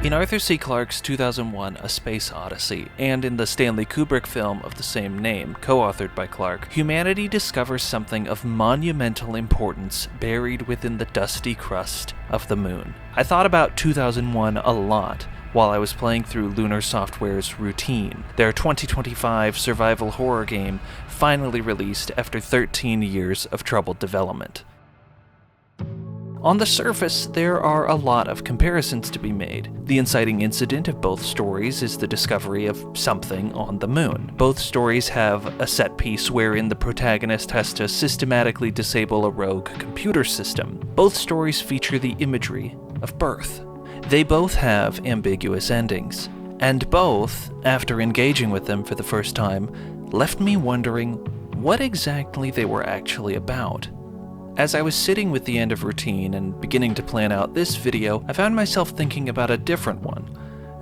In Arthur C. Clarke's 2001 A Space Odyssey, and in the Stanley Kubrick film of the same name, co-authored by Clarke, humanity discovers something of monumental importance buried within the dusty crust of the moon. I thought about 2001 a lot while I was playing through Lunar Software's Routine, their 2025 survival horror game finally released after 13 years of troubled development. On the surface, there are a lot of comparisons to be made. The inciting incident of both stories is the discovery of something on the moon. Both stories have a set piece wherein the protagonist has to systematically disable a rogue computer system. Both stories feature the imagery of birth. They both have ambiguous endings, and both, after engaging with them for the first time, left me wondering what exactly they were actually about. As I was sitting with the end of Routine and beginning to plan out this video, I found myself thinking about a different one,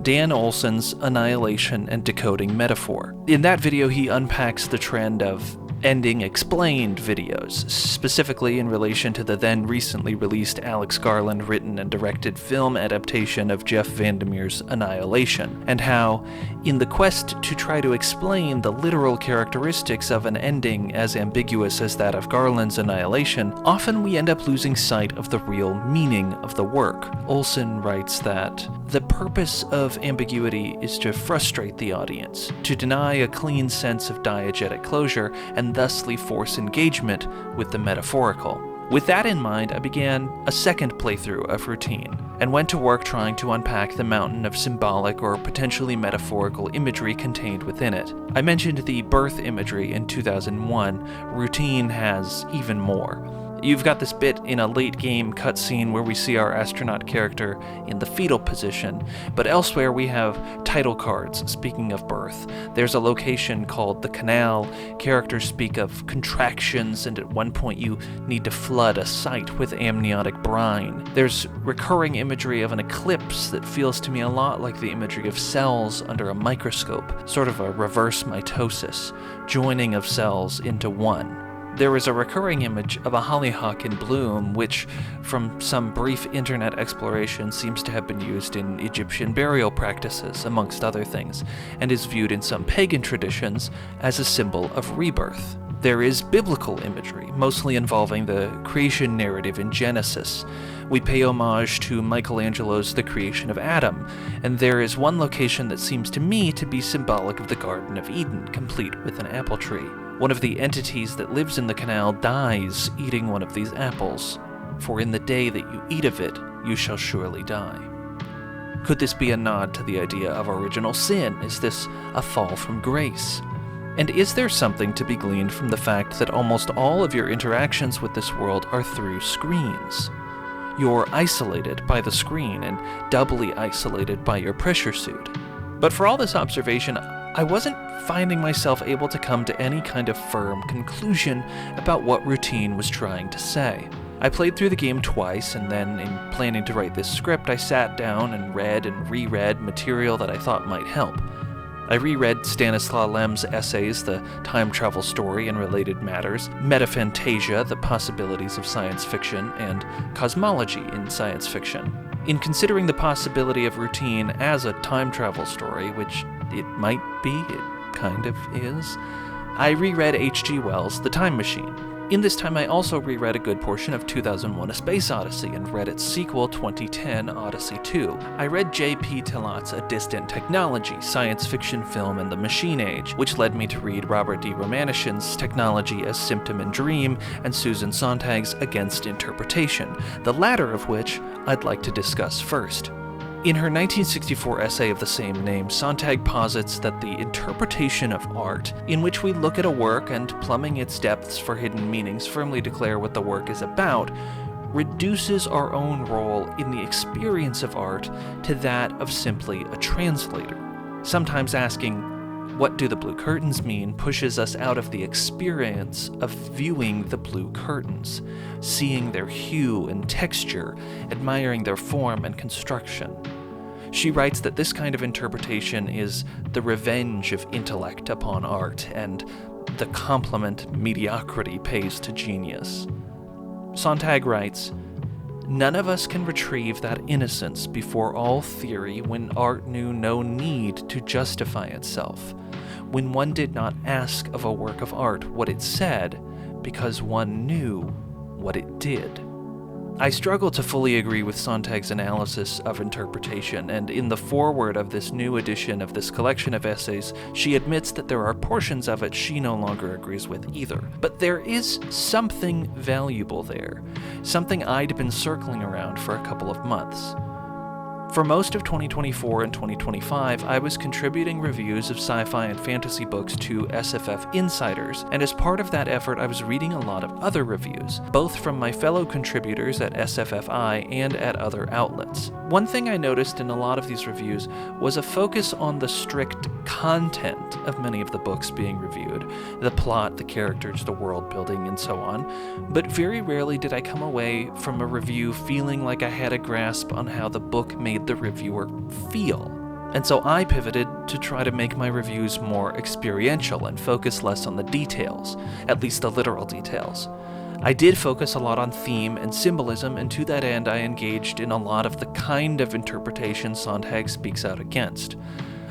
Dan Olson's Annihilation and Decoding Metaphor. In that video, he unpacks the trend of ending explained videos, specifically in relation to the then recently released Alex Garland written and directed film adaptation of Jeff Vandermeer's Annihilation, and how, in the quest to try to explain the literal characteristics of an ending as ambiguous as that of Garland's Annihilation, often we end up losing sight of the real meaning of the work. Olson writes that the purpose of ambiguity is to frustrate the audience, to deny a clean sense of diegetic closure, and thusly force engagement with the metaphorical. With that in mind, I began a second playthrough of Routine, and went to work trying to unpack the mountain of symbolic or potentially metaphorical imagery contained within it. I mentioned the birth imagery in 2001. Routine has even more. You've got this bit in a late-game cutscene where we see our astronaut character in the fetal position, but elsewhere we have title cards speaking of birth. There's a location called the Canal, characters speak of contractions, and at one point you need to flood a site with amniotic brine. There's recurring imagery of an eclipse that feels to me a lot like the imagery of cells under a microscope, sort of a reverse mitosis, joining of cells into one. There is a recurring image of a hollyhock in bloom, which, from some brief internet exploration, seems to have been used in Egyptian burial practices, amongst other things, and is viewed in some pagan traditions as a symbol of rebirth. There is biblical imagery, mostly involving the creation narrative in Genesis. We pay homage to Michelangelo's The Creation of Adam, and there is one location that seems to me to be symbolic of the Garden of Eden, complete with an apple tree. One of the entities that lives in the canal dies eating one of these apples, for in the day that you eat of it, you shall surely die. Could this be a nod to the idea of original sin? Is this a fall from grace? And is there something to be gleaned from the fact that almost all of your interactions with this world are through screens? You're isolated by the screen and doubly isolated by your pressure suit. But for all this observation, I wasn't finding myself able to come to any kind of firm conclusion about what Routine was trying to say. I played through the game twice, and then, in planning to write this script, I sat down and read and reread material that I thought might help. I reread Stanislaw Lem's essays, The Time Travel Story and Related Matters, Metaphantasia, The Possibilities of Science Fiction, and Cosmology in Science Fiction. In considering the possibility of Routine as a time travel story, which it might be, it kind of is, I reread H.G. Wells' The Time Machine. In this time, I also reread a good portion of 2001 A Space Odyssey and read its sequel, 2010 Odyssey 2. I read J.P. Tilot's A Distant Technology, Science Fiction Film and the Machine Age, which led me to read Robert D. Romanishin's Technology as Symptom and Dream and Susan Sontag's Against Interpretation, the latter of which I'd like to discuss first. In her 1964 essay of the same name, Sontag posits that the interpretation of art, in which we look at a work and, plumbing its depths for hidden meanings, firmly declare what the work is about, reduces our own role in the experience of art to that of simply a translator. Sometimes asking, what do the blue curtains mean, pushes us out of the experience of viewing the blue curtains, seeing their hue and texture, admiring their form and construction. She writes that this kind of interpretation is the revenge of intellect upon art and the compliment mediocrity pays to genius. Sontag writes, None of us can retrieve that innocence before all theory when art knew no need to justify itself, when one did not ask of a work of art what it said because one knew what it did. I struggle to fully agree with Sontag's analysis of interpretation, and in the foreword of this new edition of this collection of essays, she admits that there are portions of it she no longer agrees with either. But there is something valuable there, something I'd been circling around for a couple of months. For most of 2024 and 2025, I was contributing reviews of sci-fi and fantasy books to SFF Insiders, and as part of that effort, I was reading a lot of other reviews, both from my fellow contributors at SFFI and at other outlets. One thing I noticed in a lot of these reviews was a focus on the strict content of many of the books being reviewed, the plot, the characters, the world building, and so on, but very rarely did I come away from a review feeling like I had a grasp on how the book made the reviewer feel. And so I pivoted to try to make my reviews more experiential and focus less on the details, at least the literal details. I did focus a lot on theme and symbolism, and to that end I engaged in a lot of the kind of interpretation Sontag speaks out against.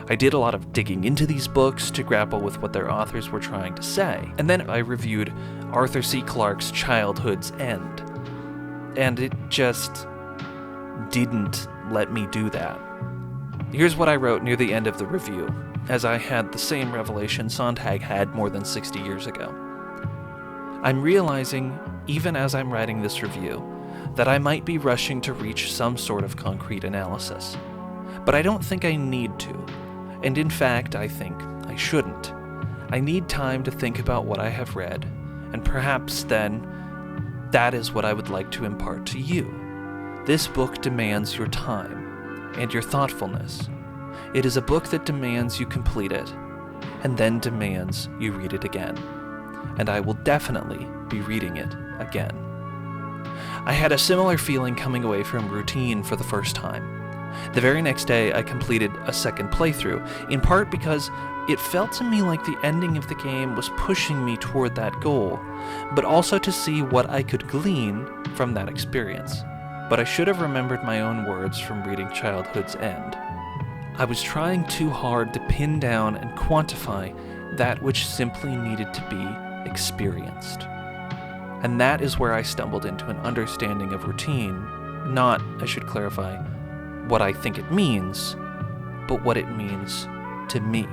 I did a lot of digging into these books to grapple with what their authors were trying to say, and then I reviewed Arthur C. Clarke's Childhood's End. And it just didn't let me do that. Here's what I wrote near the end of the review, as I had the same revelation Sontag had more than 60 years ago. I'm realizing, even as I'm writing this review, that I might be rushing to reach some sort of concrete analysis. But I don't think I need to, and in fact, I think I shouldn't. I need time to think about what I have read, and perhaps then, that is what I would like to impart to you. This book demands your time and your thoughtfulness. It is a book that demands you complete it, and then demands you read it again. And I will definitely be reading it again. I had a similar feeling coming away from Routine for the first time. The very next day, I completed a second playthrough, in part because it felt to me like the ending of the game was pushing me toward that goal, but also to see what I could glean from that experience. But I should have remembered my own words from reading Childhood's End. I was trying too hard to pin down and quantify that which simply needed to be experienced. And that is where I stumbled into an understanding of routine, not, I should clarify, what I think it means, but what it means to me.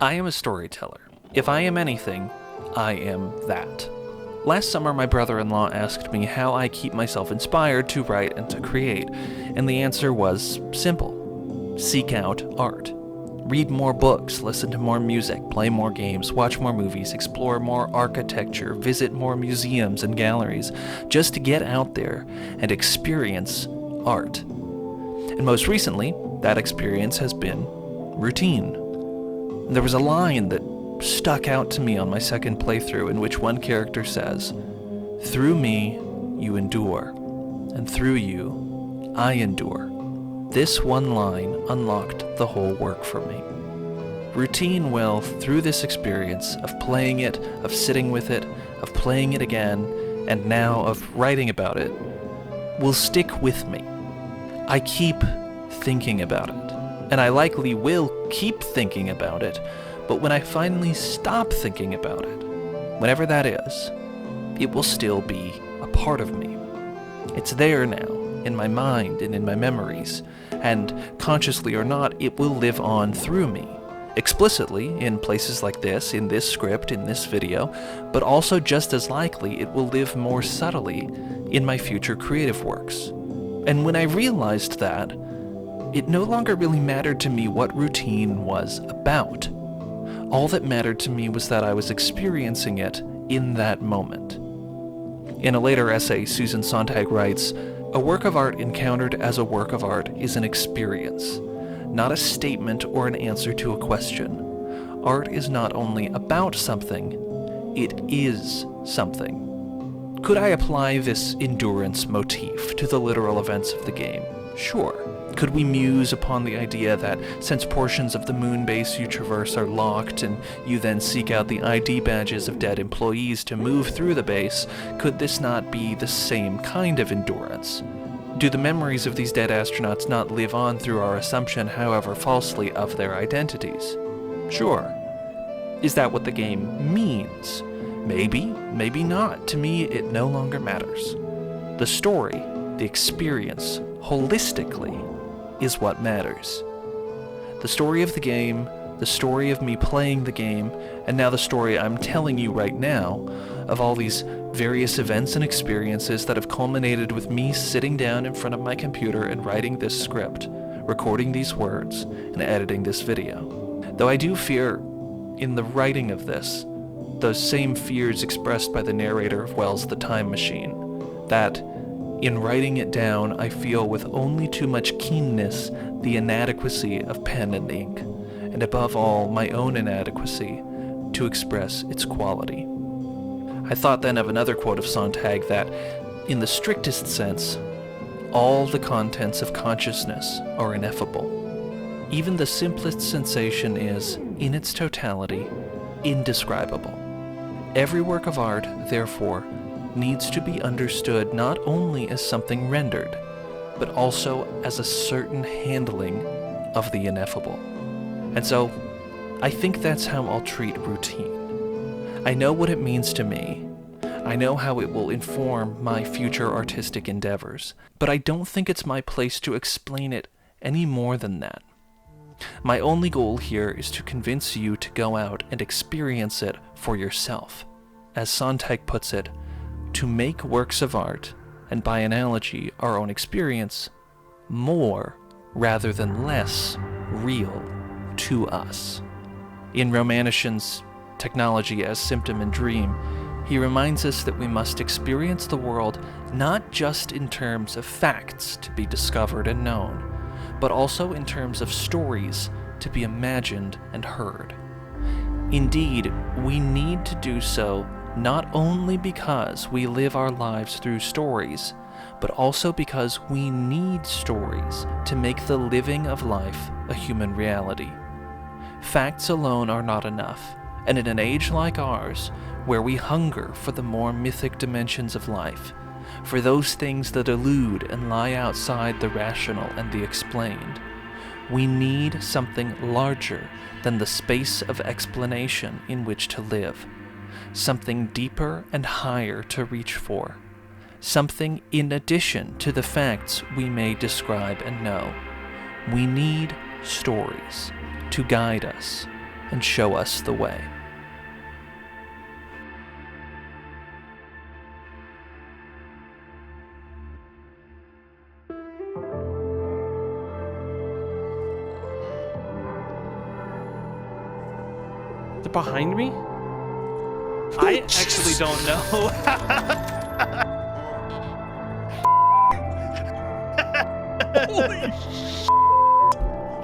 I am a storyteller. If I am anything, I am that. Last summer, my brother-in-law asked me how I keep myself inspired to write and to create, and the answer was simple. Seek out art. Read more books, listen to more music, play more games, watch more movies, explore more architecture, visit more museums and galleries, just to get out there and experience art. And most recently, that experience has been routine. There was a line that stuck out to me on my second playthrough in which one character says, "Through me, you endure, and through you, I endure." This one line unlocked the whole work for me. Routine will, through this experience of playing it, of sitting with it, of playing it again, and now of writing about it, will stick with me. I keep thinking about it. And I likely will keep thinking about it, but when I finally stop thinking about it, whenever that is, it will still be a part of me. It's there now, in my mind and in my memories, and consciously or not, it will live on through me, explicitly in places like this, in this script, in this video, but also just as likely it will live more subtly in my future creative works. And when I realized that, it no longer really mattered to me what routine was about. All that mattered to me was that I was experiencing it in that moment. In a later essay, Susan Sontag writes, "A work of art encountered as a work of art is an experience, not a statement or an answer to a question. Art is not only about something, it is something." Could I apply this endurance motif to the literal events of the game? Sure. Could we muse upon the idea that since portions of the moon base you traverse are locked and you then seek out the ID badges of dead employees to move through the base, could this not be the same kind of endurance? Do the memories of these dead astronauts not live on through our assumption, however falsely, of their identities? Sure. Is that what the game means? Maybe, maybe not. To me, it no longer matters. The story, the experience, holistically, is what matters. The story of the game, the story of me playing the game, and now the story I'm telling you right now, of all these various events and experiences that have culminated with me sitting down in front of my computer and writing this script, recording these words, and editing this video. Though I do fear, in the writing of this, those same fears expressed by the narrator of Wells' The Time Machine, that in writing it down, I feel with only too much keenness the inadequacy of pen and ink, and above all, my own inadequacy to express its quality. I thought then of another quote of Sontag that, in the strictest sense, all the contents of consciousness are ineffable. Even the simplest sensation is, in its totality, indescribable. Every work of art, therefore, needs to be understood not only as something rendered, but also as a certain handling of the ineffable. And so, I think that's how I'll treat routine. I know what it means to me. I know how it will inform my future artistic endeavors, but I don't think it's my place to explain it any more than that. My only goal here is to convince you to go out and experience it for yourself. As Sontag puts it, to make works of art, and by analogy our own experience, more rather than less real to us. In Romanishen's Technology as Symptom and Dream, he reminds us that we must experience the world not just in terms of facts to be discovered and known, but also in terms of stories to be imagined and heard. Indeed, we need to do so not only because we live our lives through stories, but also because we need stories to make the living of life a human reality. Facts alone are not enough, and in an age like ours, where we hunger for the more mythic dimensions of life, for those things that elude and lie outside the rational and the explained, we need something larger than the space of explanation in which to live, something deeper and higher to reach for, something in addition to the facts we may describe and know. We need stories to guide us and show us the way. Is it behind me? I actually don't know. Holy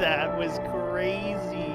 that was crazy.